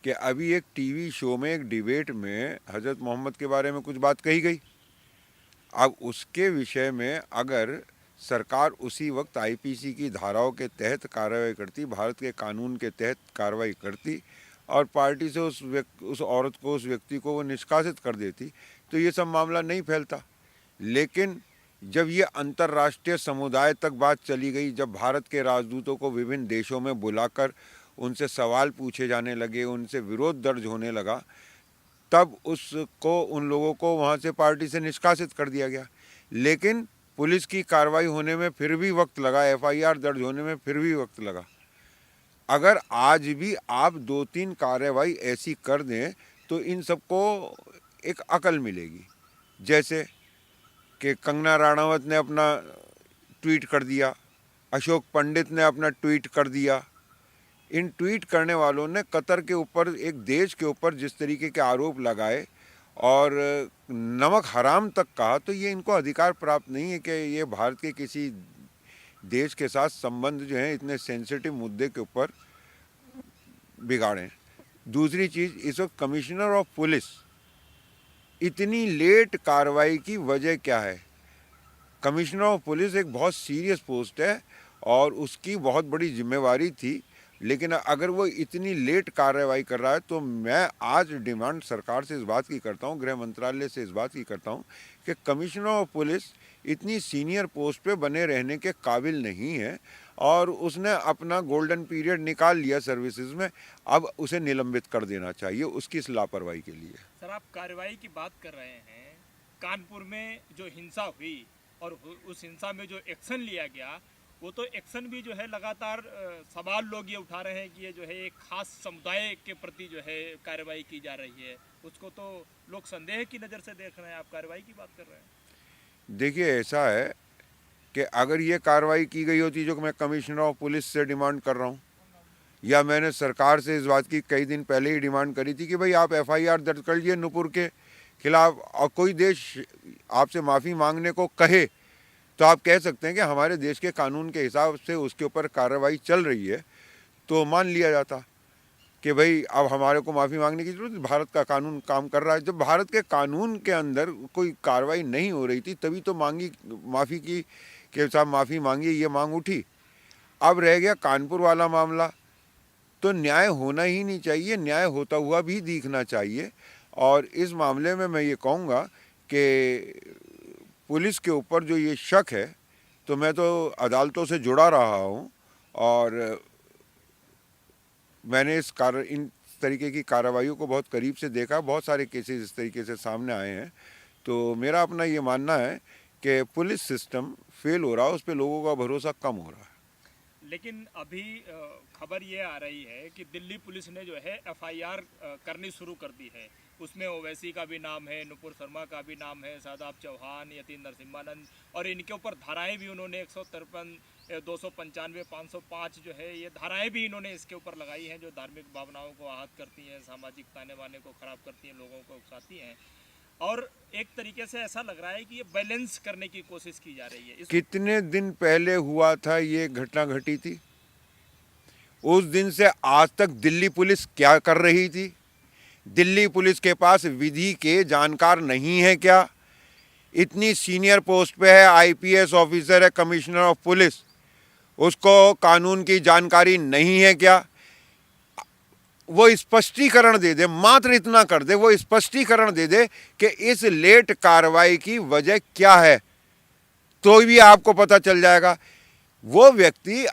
कि अभी एक टीवी शो में एक डिबेट में हज़रत मोहम्मद के बारे में कुछ बात कही गई। अब उसके विषय में अगर सरकार उसी वक्त आईपीसी की धाराओं के तहत कार्रवाई करती, भारत के कानून के तहत कार्रवाई करती और पार्टी से उस औरत को, उस व्यक्ति को वो निष्कासित कर देती, तो ये सब मामला नहीं फैलता। लेकिन जब ये अंतर्राष्ट्रीय समुदाय तक बात चली गई, जब भारत के राजदूतों को विभिन्न देशों में बुलाकर उनसे सवाल पूछे जाने लगे, उनसे विरोध दर्ज होने लगा, तब उसको, उन लोगों को वहाँ से पार्टी से निष्कासित कर दिया गया। लेकिन पुलिस की कार्रवाई होने में फिर भी वक्त लगा, एफआईआर दर्ज होने में फिर भी वक्त लगा। अगर आज भी आप 2-3 कार्रवाई ऐसी कर दें तो इन सबको एक अकल मिलेगी। जैसे कि कंगना राणावत ने अपना ट्वीट कर दिया, अशोक पंडित ने अपना ट्वीट कर दिया। इन ट्वीट करने वालों ने कतर के ऊपर, एक देश के ऊपर जिस तरीके के आरोप लगाए और नमक हराम तक कहा, तो ये इनको अधिकार प्राप्त नहीं है कि ये भारत के किसी देश के साथ संबंध जो है इतने सेंसिटिव मुद्दे के ऊपर बिगाड़ें। दूसरी चीज़, इस वक्त कमिश्नर ऑफ पुलिस, इतनी लेट कार्रवाई की वजह क्या है? कमिश्नर ऑफ पुलिस एक बहुत सीरियस पोस्ट है और उसकी बहुत बड़ी जिम्मेवारी थी, लेकिन अगर वो इतनी लेट कार्रवाई कर रहा है तो मैं आज डिमांड सरकार से इस बात की करता हूँ, गृह मंत्रालय से इस बात की करता हूँ कि कमिश्नर ऑफ पुलिस इतनी सीनियर पोस्ट पे बने रहने के काबिल नहीं है और उसने अपना गोल्डन पीरियड निकाल लिया सर्विसेज में, अब उसे निलंबित कर देना चाहिए उसकी इस लापरवाही के लिए। सर, आप कार्रवाई की बात कर रहे हैं। कानपुर में जो हिंसा हुई और उस हिंसा में जो एक्शन लिया गया, वो तो एक्शन भी जो है लगातार सवाल लोग ये उठा रहे हैं कि ये जो है एक खास समुदाय के प्रति जो है कार्रवाई की जा रही है, उसको तो लोग संदेह की नज़र से देख रहे हैं। आप कार्रवाई की बात कर रहे हैं। देखिए, ऐसा है कि अगर ये कार्रवाई की गई होती जो कि मैं कमिश्नर ऑफ पुलिस से डिमांड कर रहा हूँ, या मैंने सरकार से इस बात की कई दिन पहले ही डिमांड करी थी कि भाई आप एफआईआर दर्ज कर लीजिए नूपुर के खिलाफ, और कोई देश आपसे माफ़ी मांगने को कहे तो आप कह सकते हैं कि हमारे देश के कानून के हिसाब से उसके ऊपर कार्रवाई चल रही है, तो मान लिया जाता कि भाई अब हमारे को माफ़ी मांगने की जरूरत, भारत का कानून काम कर रहा है। जब भारत के कानून के अंदर कोई कार्रवाई नहीं हो रही थी तभी तो मांगी माफ़ी की कि साहब माफ़ी मांगी, ये मांग उठी। अब रह गया कानपुर वाला मामला, तो न्याय होना ही नहीं चाहिए, न्याय होता हुआ भी दिखना चाहिए। और इस मामले में मैं ये कहूँगा कि पुलिस के ऊपर जो ये शक है, तो मैं तो अदालतों से जुड़ा रहा हूँ और मैंने इन तरीके की कार्रवाइयों को बहुत करीब से देखा, बहुत सारे केसेस इस तरीके से सामने आए हैं। तो मेरा अपना ये मानना है कि पुलिस सिस्टम फेल हो रहा है, उस पर लोगों का भरोसा कम हो रहा है। लेकिन अभी खबर ये आ रही है कि दिल्ली पुलिस ने जो है एफआईआर करनी शुरू कर दी है। उसमें ओवैसी का भी नाम है, नुपुर शर्मा का भी नाम है, शादाब चौहान, यतीन नरसिम्हानंद, और इनके ऊपर धाराएं भी उन्होंने 153, 295, 505 जो है, ये धाराएं भी इन्होंने इसके ऊपर लगाई हैं जो धार्मिक भावनाओं को आहत करती हैं, सामाजिक ताने बाने को ख़राब करती हैं, लोगों को उकसाती हैं। और एक तरीके से ऐसा लग रहा है कि ये बैलेंस करने की कोशिश की जा रही है। कितने दिन पहले हुआ था ये घटना घटी थी? उस दिन से आज तक दिल्ली पुलिस क्या कर रही थी? दिल्ली पुलिस के पास विधि के जानकार नहीं है क्या? इतनी सीनियर पोस्ट पे है, आईपीएस ऑफिसर है, कमिश्नर ऑफ पुलिस, उसको कानून की जानकारी नहीं है क्या? वो स्पष्टीकरण दे दे, मात्र इतना कर दे, वो स्पष्टीकरण दे दे कि इस लेट कार्रवाई की वजह क्या है, तो भी आपको पता चल जाएगा। वो व्यक्ति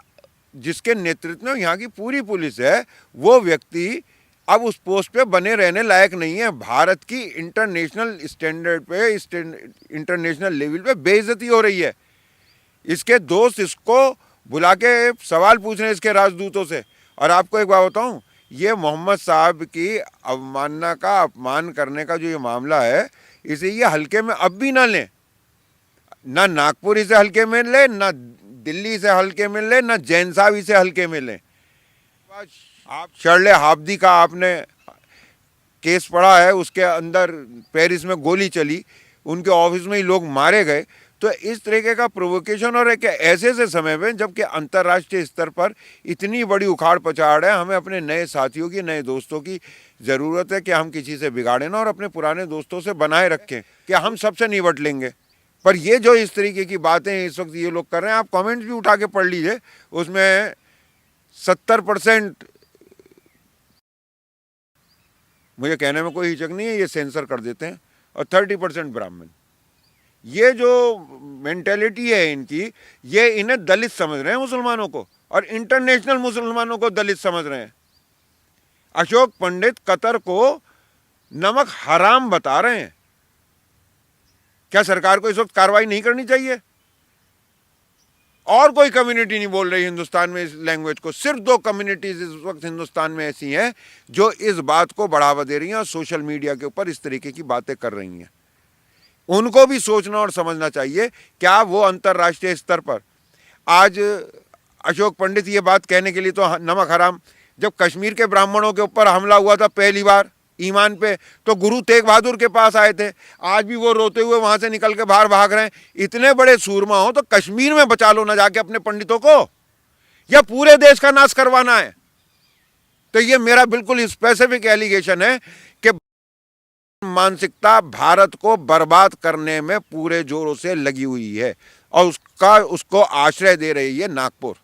जिसके नेतृत्व में यहाँ की पूरी पुलिस है, वो व्यक्ति अब उस पोस्ट पे बने रहने लायक नहीं है। भारत की इंटरनेशनल स्टैंडर्ड पे, इंटरनेशनल लेवल पे बेइज्जती हो रही है। इसके दोस्त इसको बुला के सवाल पूछ रहे हैं इसके राजदूतों से। और आपको एक बात बताऊं, ये मोहम्मद साहब की अवमानना का, अपमान करने का जो ये मामला है, इसे ये हल्के में अब भी ना लें। ना नागपुर इसे हल्के में ले, ना दिल्ली से हल्के में ले, ना जैन साहब इसे हल्के में लें। आप शर्ले हाब्दी का आपने केस पढ़ा है, उसके अंदर पेरिस में गोली चली, उनके ऑफिस में ही लोग मारे गए। तो इस तरीके का प्रोवोकेशन और एक ऐसे से समय में जबकि अंतर्राष्ट्रीय स्तर पर इतनी बड़ी उखाड़ पछाड़ है, हमें अपने नए साथियों की, नए दोस्तों की ज़रूरत है कि हम किसी से बिगाड़े ना और अपने पुराने दोस्तों से बनाए रखें कि हम सबसे निपट लेंगे। पर ये जो इस तरीके की बातें इस वक्त ये लोग कर रहे हैं, आप कमेंट्स भी उठा के पढ़ लीजिए, उसमें 70% मुझे कहने में कोई हिचक नहीं है, ये सेंसर कर देते हैं, और 30% ब्राह्मण। ये जो मेंटेलिटी है इनकी, ये इन्हें दलित समझ रहे हैं मुसलमानों को, और इंटरनेशनल मुसलमानों को दलित समझ रहे हैं। अशोक पंडित कतर को नमक हराम बता रहे हैं। क्या सरकार को इस वक्त कार्रवाई नहीं करनी चाहिए? और कोई कम्युनिटी नहीं बोल रही हिंदुस्तान में इस लैंग्वेज को, सिर्फ 2 कम्युनिटीज इस वक्त हिंदुस्तान में ऐसी हैं जो इस बात को बढ़ावा दे रही हैं और सोशल मीडिया के ऊपर इस तरीके की बातें कर रही हैं। उनको भी सोचना और समझना चाहिए, क्या वो अंतर्राष्ट्रीय स्तर पर आज अशोक पंडित ये बात कहने के लिए तो नमक हराम, जब कश्मीर के ब्राह्मणों के ऊपर हमला हुआ था पहली बार ईमान पे, तो गुरु तेग बहादुर के पास आए थे, आज भी वो रोते हुए वहां से निकल के बाहर भाग रहे हैं। इतने बड़े सूरमा हो तो कश्मीर में बचा लो ना जाके अपने पंडितों को, या पूरे देश का नाश करवाना है? तो ये मेरा बिल्कुल स्पेसिफिक एलिगेशन है कि मानसिकता भारत को बर्बाद करने में पूरे जोरों से लगी हुई है और उसको आश्रय दे रही है नागपुर।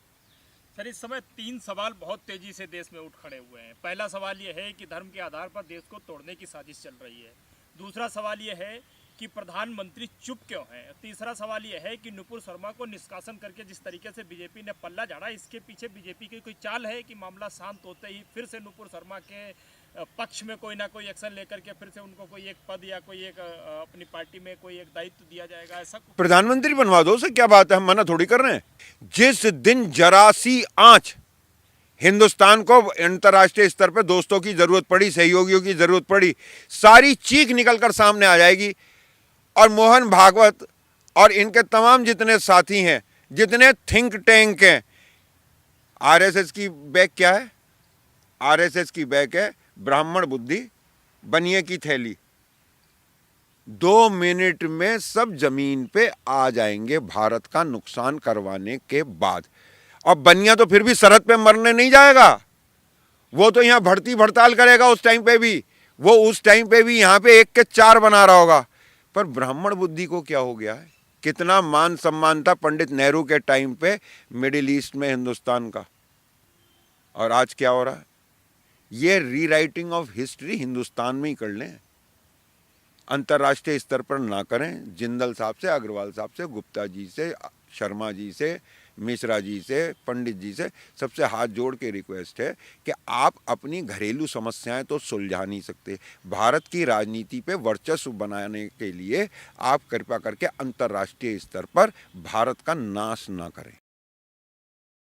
सर, इस समय 3 सवाल बहुत तेजी से देश में उठ खड़े हुए हैं। पहला सवाल यह है कि धर्म के आधार पर देश को तोड़ने की साजिश चल रही है। दूसरा सवाल यह है कि प्रधानमंत्री चुप क्यों हैं। तीसरा सवाल यह है कि नुपुर शर्मा को निष्कासन करके जिस तरीके से बीजेपी ने पल्ला झाड़ा, इसके पीछे बीजेपी की कोई चाल है कि मामला शांत होते ही फिर से नुपुर शर्मा के पक्ष में कोई ना कोई एक्शन लेकर के फिर से उनको कोई एक पद या कोई एक अपनी पार्टी में कोई एक दायित्व दिया जाएगा? ऐसा प्रधानमंत्री बनवा दो, से क्या बात है, हम मना थोड़ी कर रहे हैं। जिस दिन जरा सी आंच हिंदुस्तान को अंतर्राष्ट्रीय स्तर पर दोस्तों की जरूरत पड़ी, सहयोगियों की जरूरत पड़ी, सारी चीख निकलकर सामने आ जाएगी। और मोहन भागवत और इनके तमाम जितने साथी हैं, जितने थिंक टैंक हैं, आरएसएस की बैग क्या है? आरएसएस की बैग है ब्राह्मण बुद्धि, बनिए की थैली। 2 मिनट में सब जमीन पे आ जाएंगे भारत का नुकसान करवाने के बाद। और बनिया तो फिर भी सरहद पे मरने नहीं जाएगा, वो तो यहां भर्ती हड़ताल करेगा उस टाइम पे भी, वो उस टाइम पे भी यहां पे 1 के 4 बना रहा होगा। पर ब्राह्मण बुद्धि को क्या हो गया है? कितना मान सम्मान था पंडित नेहरू के टाइम पे मिडिल ईस्ट में हिंदुस्तान का, और आज क्या हो रहा है? ये रीराइटिंग ऑफ हिस्ट्री हिंदुस्तान में ही कर लें, अंतर्राष्ट्रीय स्तर पर ना करें। जिंदल साहब से, अग्रवाल साहब से, गुप्ता जी से, शर्मा जी से, मिश्रा जी से, पंडित जी से सबसे हाथ जोड़ के रिक्वेस्ट है कि आप अपनी घरेलू समस्याएं तो सुलझा नहीं सकते, भारत की राजनीति पे वर्चस्व बनाने के लिए आप कृपया करके अंतर्राष्ट्रीय स्तर पर भारत का नाश ना करें।